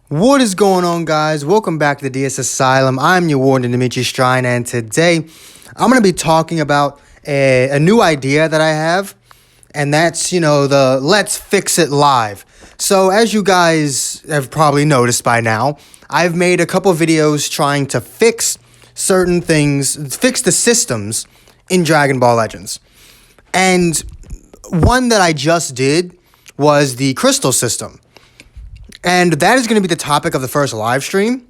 What is going on, guys? Welcome back to the DS Asylum. I'm your warden, Dimitri Strine, and today I'm going to be talking about a new idea that I have, and that's, the Let's Fix It Live. So, as you guys have probably noticed by now, I've made a couple videos trying to fix certain things, fix the systems in Dragon Ball Legends. And one that I just did was the crystal system. And that is going to be the topic of the first live stream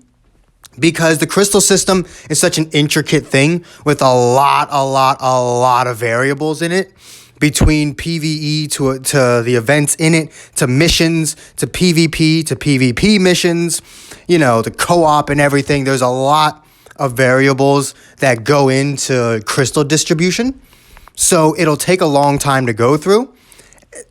because the crystal system is such an intricate thing with a lot of variables in it, between PvE to the events in it, to missions, to PvP missions, the co-op and everything. There's a lot of variables that go into crystal distribution. So it'll take a long time to go through.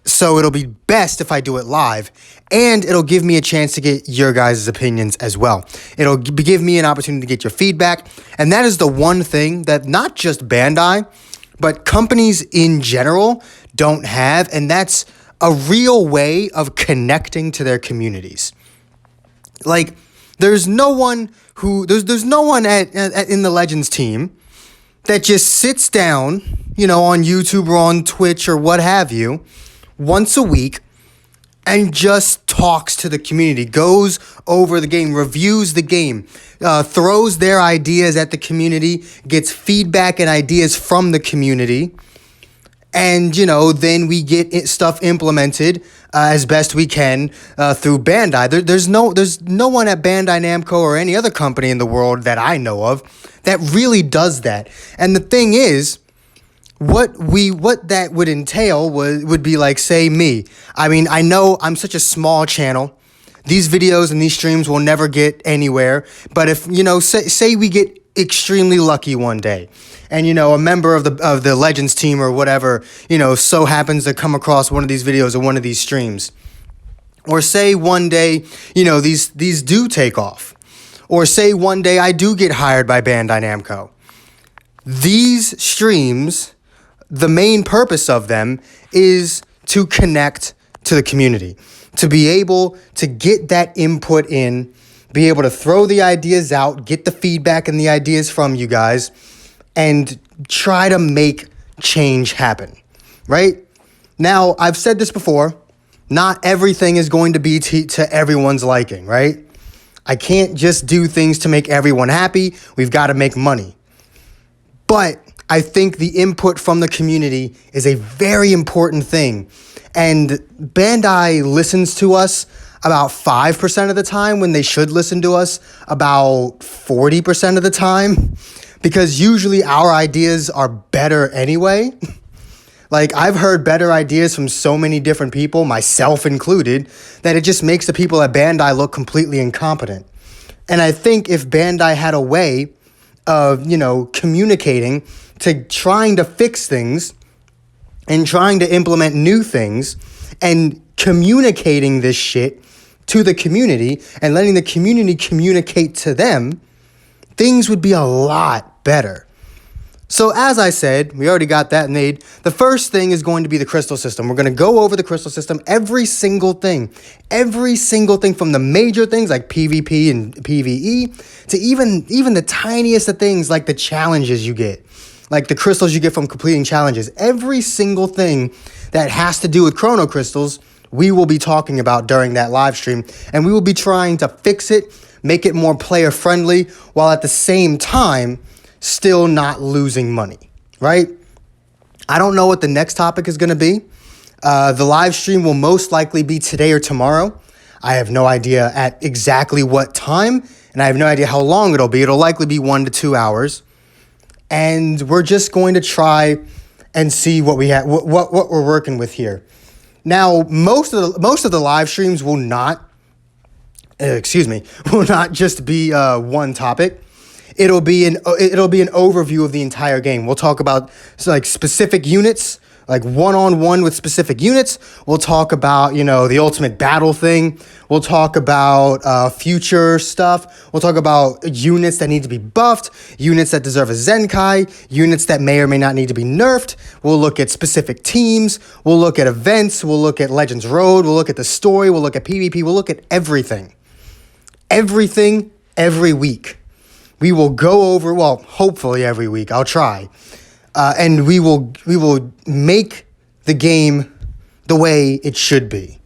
So it'll be best if I do it live, and it'll give me a chance to get your guys' opinions as well. It'll give me an opportunity to get your feedback, and that is the one thing that not just Bandai, but companies in general don't have, and that's a real way of connecting to their communities. Like, there's no one there's no one in the Legends team that just sits down, on YouTube or on Twitch or what have you, once a week and just talks to the community, goes over the game, reviews the game, throws their ideas at the community, gets feedback and ideas from the community, and, then we get stuff implemented as best we can through Bandai. There's no one at Bandai Namco or any other company in the world that I know of that really does that. And the thing is, what that would entail would be like, say, me. I mean, I know I'm such a small channel. These videos and these streams will never get anywhere. But if, say we get extremely lucky one day, and, a member of the Legends team or whatever, so happens to come across one of these videos or one of these streams. Or say one day, these do take off. Or say one day I do get hired by Bandai Namco. These streams, the main purpose of them is to connect to the community, to be able to get that input in, be able to throw the ideas out, get the feedback and the ideas from you guys, and try to make change happen, right? Now, I've said this before, not everything is going to be to everyone's liking, right? I can't just do things to make everyone happy. We've got to make money. But I think the input from the community is a very important thing. And Bandai listens to us about 5% of the time when they should listen to us about 40% of the time, because usually our ideas are better anyway. Like, I've heard better ideas from so many different people, myself included, that it just makes the people at Bandai look completely incompetent. And I think if Bandai had a way of, communicating to trying to fix things and trying to implement new things and communicating this shit to the community and letting the community communicate to them, things would be a lot better. So as I said, we already got that made. The first thing is going to be the crystal system. We're going to go over the crystal system, every single thing from the major things like PvP and PvE to even the tiniest of things like the challenges you get, like the crystals you get from completing challenges. Every single thing that has to do with chrono crystals, we will be talking about during that live stream, and we will be trying to fix it, make it more player friendly, while at the same time still not losing money, right? I don't know what the next topic is going to be. The live stream will most likely be today or tomorrow. I have no idea at exactly what time, and I have no idea how long it'll be. It'll likely be 1 to 2 hours. And we're just going to try and see what we have, what we're working with here. Now, most of the live streams will not just be one topic. It'll be an overview of the entire game. We'll talk about specific units, like one-on-one with specific units. We'll talk about, the ultimate battle thing. We'll talk about future stuff. We'll talk about units that need to be buffed, units that deserve a Zenkai, units that may or may not need to be nerfed. We'll look at specific teams. We'll look at events. We'll look at Legends Road. We'll look at the story. We'll look at PvP. We'll look at everything. everything every week. We will go over, well, hopefully every week. I'll try. And we will make the game the way it should be.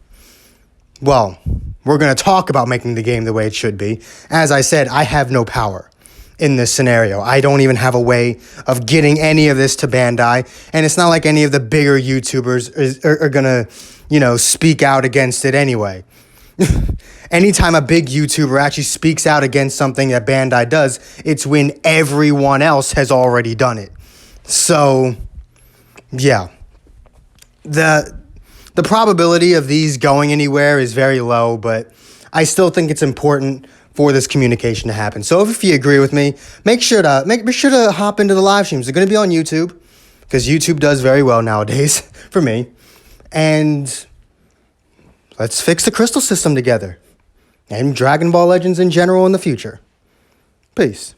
Well, we're going to talk about making the game the way it should be. As I said, I have no power in this scenario. I don't even have a way of getting any of this to Bandai. And it's not like any of the bigger YouTubers are going to, speak out against it anyway. Anytime a big YouTuber actually speaks out against something that Bandai does, it's when everyone else has already done it. So, yeah. The probability of these going anywhere is very low, but I still think it's important for this communication to happen. So if you agree with me, make sure to hop into the live streams. They're going to be on YouTube, because YouTube does very well nowadays for me. And let's fix the Crystal System together. And Dragon Ball Legends in general in the future. Peace.